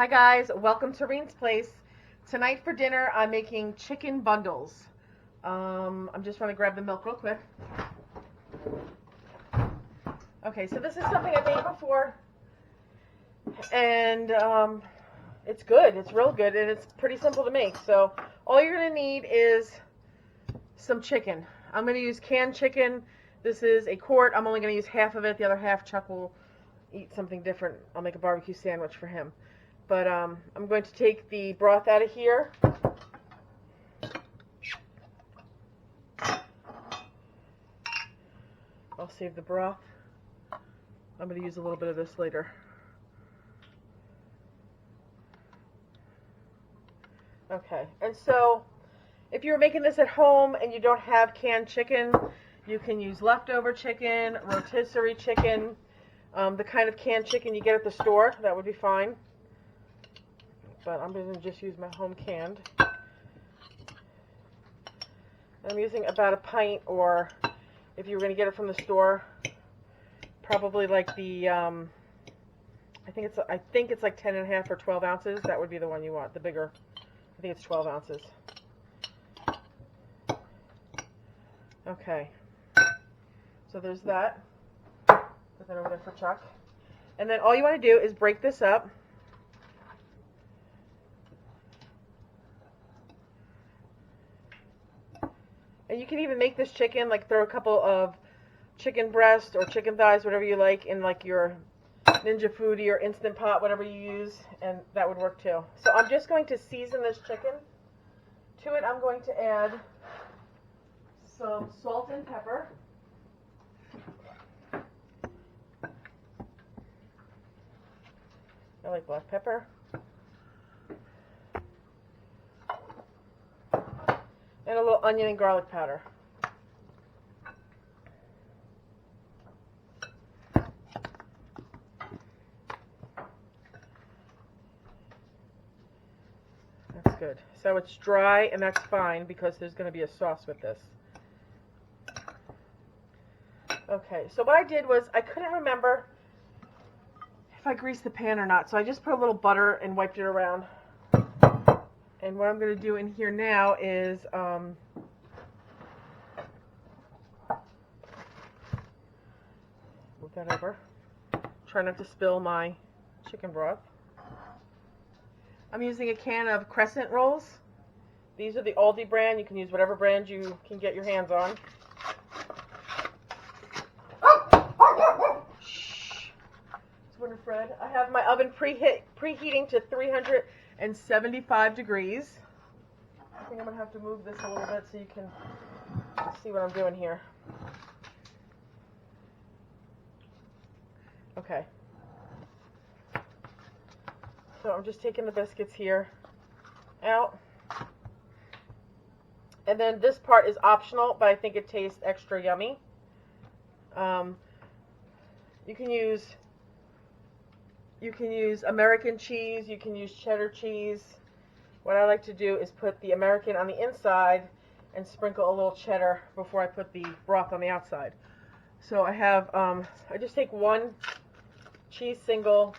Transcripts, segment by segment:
guys, welcome to Reen's Place. Tonight for dinner I'm making chicken bundles. I'm just going to grab the milk real quick. Okay, so this is something I made before, and it's good. It's real good, and it's pretty simple to make. So all you're going to need is some chicken. I'm going to use canned chicken. This is a quart. I'm only going to use half of it. The other half Chuck will eat something different. I'll make a barbecue sandwich for him. But I'm going to take the broth out of here. I'll save the broth. I'm going to use a little bit of this later. Okay, and so if you're making this at home and you don't have canned chicken, you can use leftover chicken, rotisserie chicken, the kind of canned chicken you get at the store. That would be fine. But I'm going to just use my home canned. I'm using about a pint, or if you were going to get it from the store, probably like the I think it's like 10.5 or 12 ounces. That would be the one you want, the bigger. I think it's 12 ounces. Okay. So there's that. Put that over there for Chuck. And then all you want to do is break this up. And you can even make this chicken, like throw a couple of chicken breast or chicken thighs, whatever you like, in like your Ninja Foodie or Instant Pot, whatever you use, and that would work too. So I'm just going to season this chicken. To it, I'm going to add some salt and pepper. I like black pepper. And a little onion and garlic powder. That's good. So it's dry, and that's fine because there's going to be a sauce with this. Okay, so what I did was I couldn't remember if I greased the pan or not, so I just put a little butter and wiped it around. And what I'm going to do in here now is move that over. Try not to spill my chicken broth. I'm using a can of crescent rolls. These are the Aldi brand. You can use whatever brand you can get your hands on. Shh. It's Winter Fred. I have my oven preheating to 375 degrees. I think I'm going to have to move this a little bit so you can see what I'm doing here. Okay. So I'm just taking the biscuits here out. And then this part is optional, but I think it tastes extra yummy. You can use American cheese, you can use cheddar cheese. What I like to do is put the American on the inside and sprinkle a little cheddar before I put the broth on the outside. So I have, I just take one cheese single,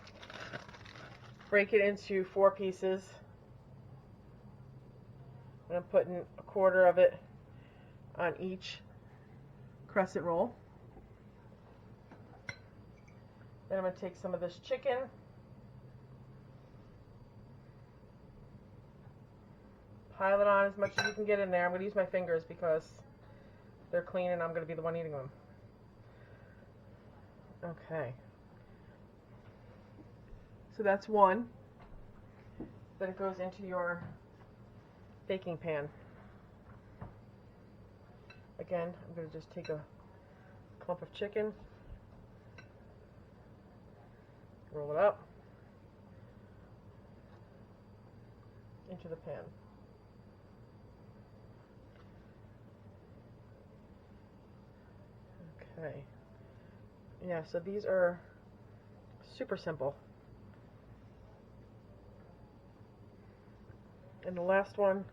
break it into 4 pieces, and I'm putting a quarter of it on each crescent roll. Then I'm going to take some of this chicken, pile it on as much as you can get in there. I'm going to use my fingers because they're clean and I'm going to be the one eating them. Okay. So that's one. Then it goes into your baking pan. Again, I'm going to just take a clump of chicken, roll it up into the pan. Okay. Yeah, so these are super simple. And the last one,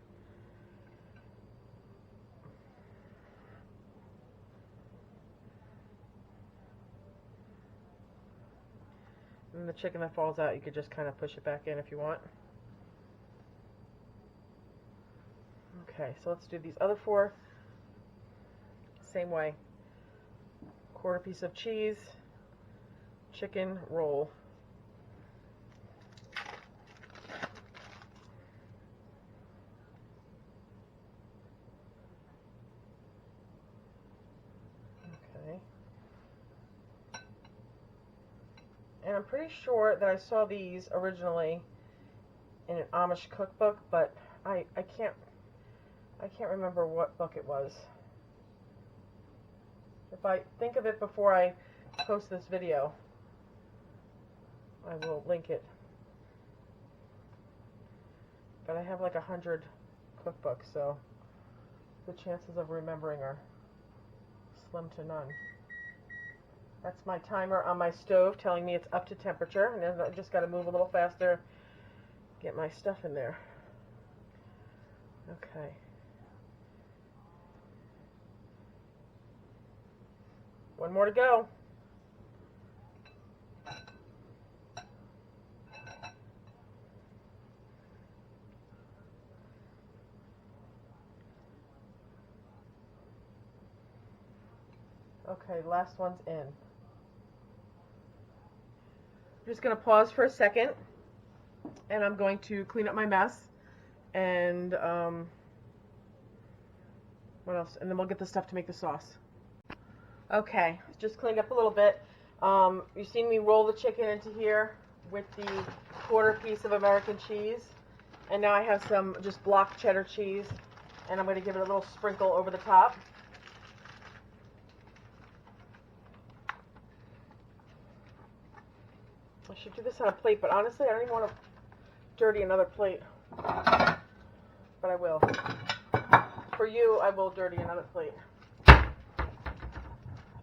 And the chicken that falls out, you could just kind of push it back in if you want. Okay, so let's do these other 4. Same way. Quarter piece of cheese, chicken roll. Okay. And I'm pretty sure that I saw these originally in an Amish cookbook, but I can't remember what book it was. If I think of it before I post this video, I will link it. But I have like 100 cookbooks, so the chances of remembering are slim to none. That's my timer on my stove telling me it's up to temperature, and then I just got to move a little faster, get my stuff in there. Okay. One more to go. Okay, last one's in. I'm just going to pause for a second, and I'm going to clean up my mess, and what else? And then we'll get the stuff to make the sauce. Okay, just cleaned up a little bit. You've seen me roll the chicken into here with the quarter piece of American cheese, and now I have some just block cheddar cheese, and I'm going to give it a little sprinkle over the top. I should do this on a plate, but honestly, I don't even want to dirty another plate. But I will. For you, I will dirty another plate.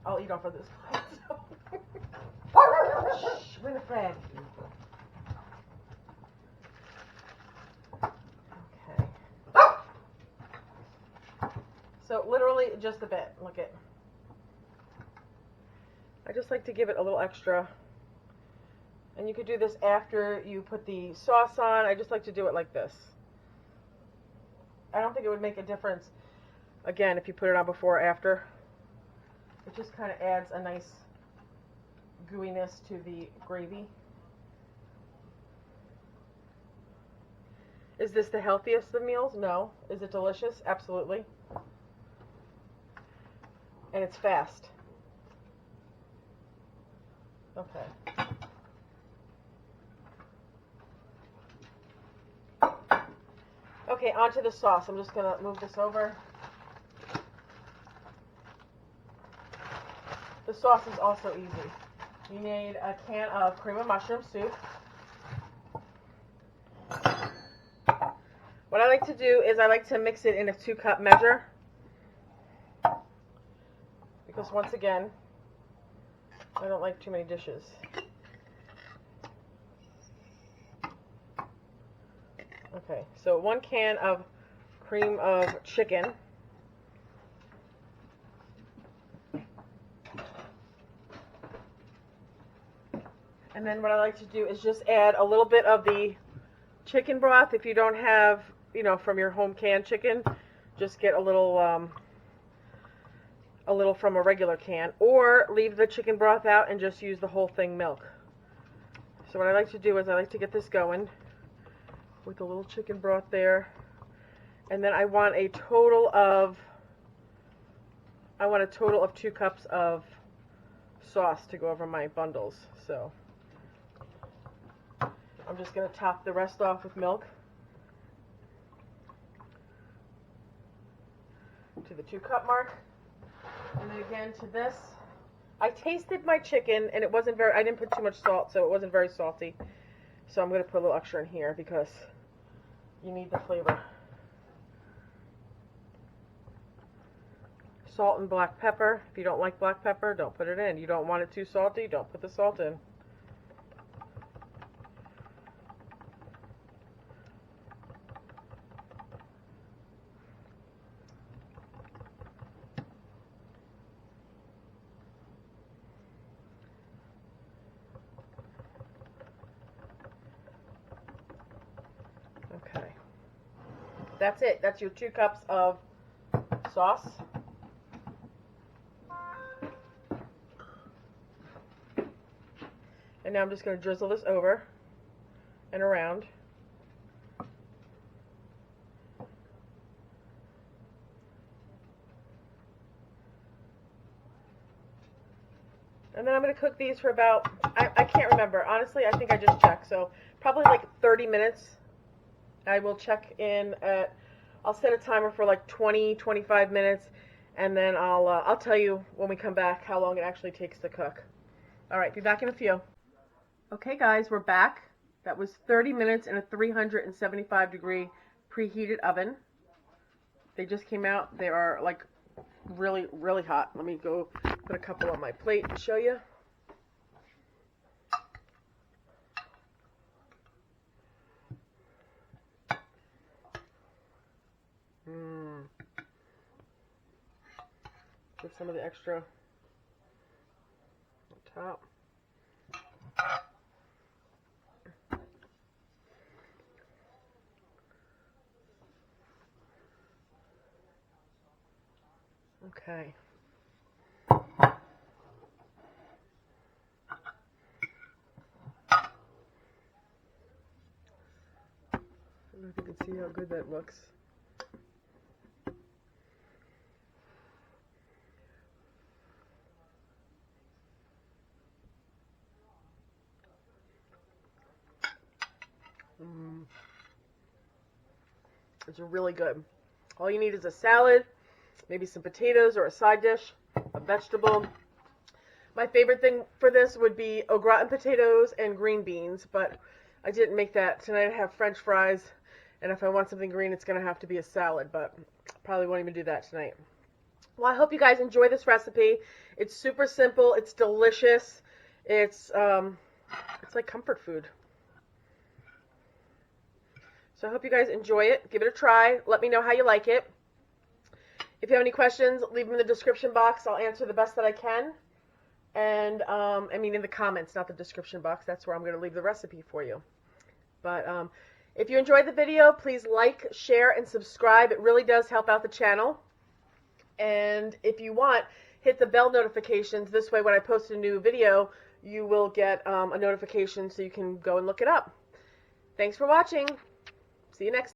I'll eat off of this plate. Shh, Winifred. Okay. So literally just a bit. Look at. I just like to give it a little extra. And you could do this after you put the sauce on. I just like to do it like this. I don't think it would make a difference, again, if you put it on before or after. It just kind of adds a nice gooiness to the gravy. Is this the healthiest of meals? No. Is it delicious? Absolutely. And it's fast. Okay. Okay, onto the sauce. I'm just going to move this over. The sauce is also easy. You need a can of cream of mushroom soup. What I like to do is I like to mix it in a 2-cup measure. Because once again, I don't like too many dishes. Okay, so 1 can of cream of chicken. And then what I like to do is just add a little bit of the chicken broth. If you don't have, from your home canned chicken, just get a little from a regular can. Or leave the chicken broth out and just use the whole thing milk. So what I like to do is I like to get this going with a little chicken broth there. And then I want a total of 2 cups of sauce to go over my bundles. So I'm just going to top the rest off with milk to the 2-cup mark. And then again to this. I tasted my chicken and I didn't put too much salt, so it wasn't very salty. So I'm going to put a little extra in here because you need the flavor. Salt and black pepper. If you don't like black pepper, don't put it in. You don't want it too salty, don't put the salt in. That's it. That's your 2 cups of sauce. And now I'm just going to drizzle this over and around. And then I'm going to cook these for about, I can't remember. Honestly, I think I just checked. So probably like 30 minutes. I will check in at, I'll set a timer for like 20, 25 minutes. And then I'll tell you when we come back how long it actually takes to cook. All right, be back in a few. Okay, guys, we're back. That was 30 minutes in a 375 degree preheated oven. They just came out. They are like really, really hot. Let me go put a couple on my plate and show you. Give some of the extra on top. Okay. I don't know if you can see how good that looks. It's really good. All you need is a salad, maybe some potatoes or a side dish, a vegetable. My favorite thing for this would be au gratin potatoes and green beans, but I didn't make that. Tonight I have French fries, and if I want something green, it's going to have to be a salad, but probably won't even do that tonight. Well, I hope you guys enjoy this recipe. It's super simple. It's delicious. It's like comfort food. So I hope you guys enjoy it. Give it a try. Let me know how you like it. If you have any questions, leave them in the description box. I'll answer the best that I can. And, I mean in the comments, not the description box. That's where I'm going to leave the recipe for you. But if you enjoyed the video, please like, share, and subscribe. It really does help out the channel. And if you want, hit the bell notifications. This way, when I post a new video, you will get a notification so you can go and look it up. Thanks for watching. See you next time.